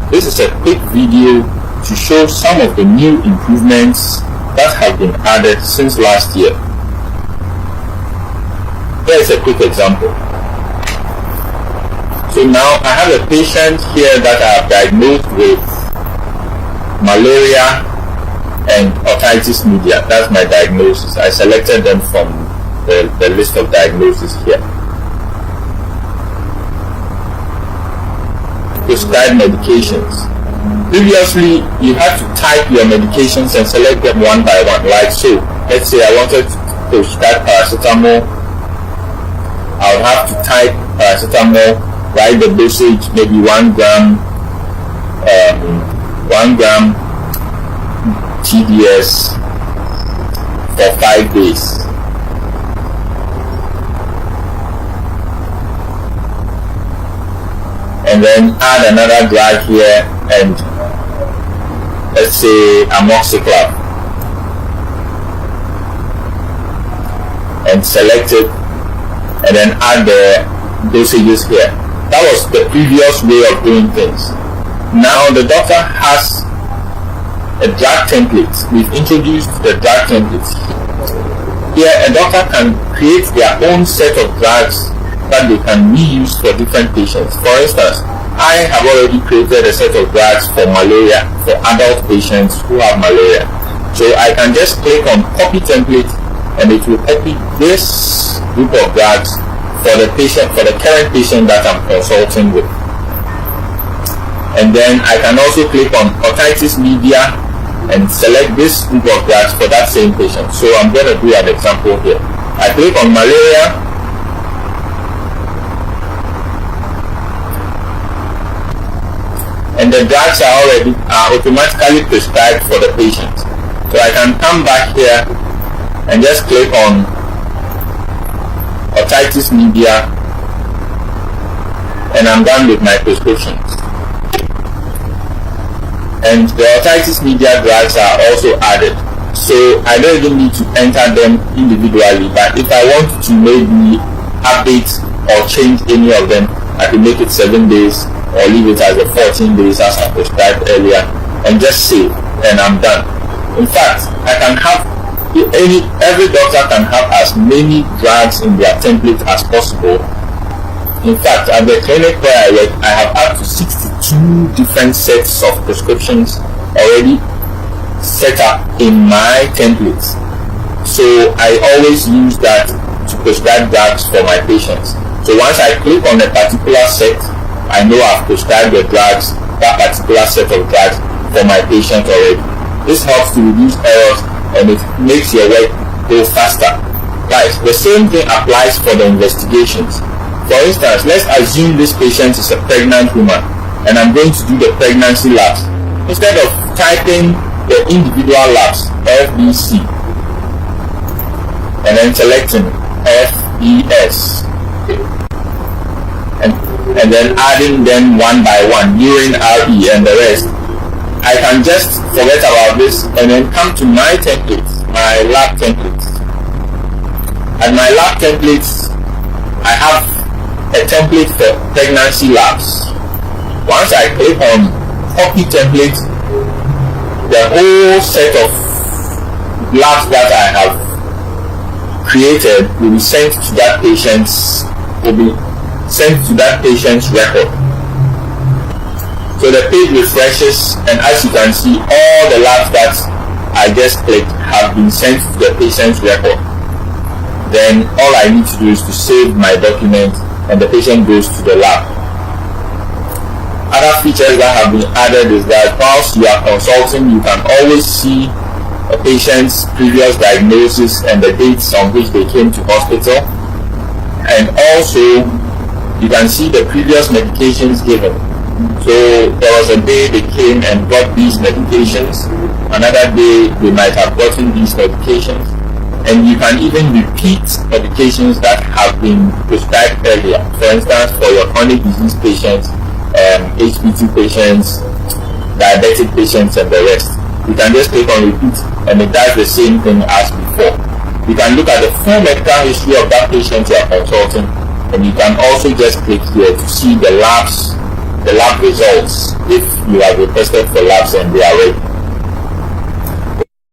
This is a quick video to show some of the new improvements that have been added since last year. Here is a quick example. So now I have a patient here that I have diagnosed with malaria and otitis media. That's my diagnosis. I selected them from the list of diagnoses here. Prescribed medications. Previously, you had to type your medications and select them one by one, like so. Let's say I wanted to prescribe paracetamol. I would have to type paracetamol, write the dosage, maybe 1 gram, 1 gram TDS for 5 days. And then add another drug here, and let's say amoxicillin, and select it, and then add the dosages here. That was the previous way of doing things. Now the doctor has a drug template. We've introduced the drug templates. Here a doctor can create their own set of drugs that they can reuse for different patients. For instance, I have already created a set of drugs for malaria, for adult patients who have malaria. So I can just click on copy template, and it will copy this group of drugs for the patient, for the current patient that I'm consulting with. And then I can also click on otitis media and select this group of drugs for that same patient. So I'm going to do an example here. I click on malaria, and the drugs are automatically prescribed for the patient. So I can come back here and just click on otitis media, and I'm done with my prescriptions. And the otitis media drugs are also added, so I don't even need to enter them individually. But if I want to maybe update or change any of them, I can make it 7 days or leave it as a 14 days as I prescribed earlier, and just save, and I'm done. In fact, I can have every doctor can have as many drugs in their template as possible. In fact, at the clinic where I work, I have up to 62 different sets of prescriptions already set up in my templates. So I always use that to prescribe drugs for my patients. So once I click on a particular set, I know I've prescribed the drugs, that particular set of drugs for my patient already. This helps to reduce errors, and it makes your work go faster. Guys, the same thing applies for the investigations. For instance, let's assume this patient is a pregnant woman, and I'm going to do the pregnancy labs. Instead of typing the individual labs, FBC, and then selecting FES, and then adding them one by one, urine, RE, and the rest, I can just forget about this and then come to my templates, my lab templates. At my lab templates, I have a template for pregnancy labs. Once I click on copy template, the whole set of labs that I have created will be sent to that patient's record. So the page refreshes, and as you can see, all the labs that I just clicked have been sent to the patient's record. Then all I need to do is to save my document, and the patient goes to the lab. Other features that have been added is that whilst you are consulting, you can always see a patient's previous diagnosis and the dates on which they came to hospital, and also you can see the previous medications given. So there was a day they came and got these medications, another day they might have gotten these medications, and you can even repeat medications that have been prescribed earlier. For instance, for your chronic disease patients, HPT patients, diabetic patients, and the rest, you can just click on repeat, and it does the same thing as before. You can look at the full medical history of that patient you are consulting, and you can also just click here to see the labs, the lab results if you have requested for labs and they are ready.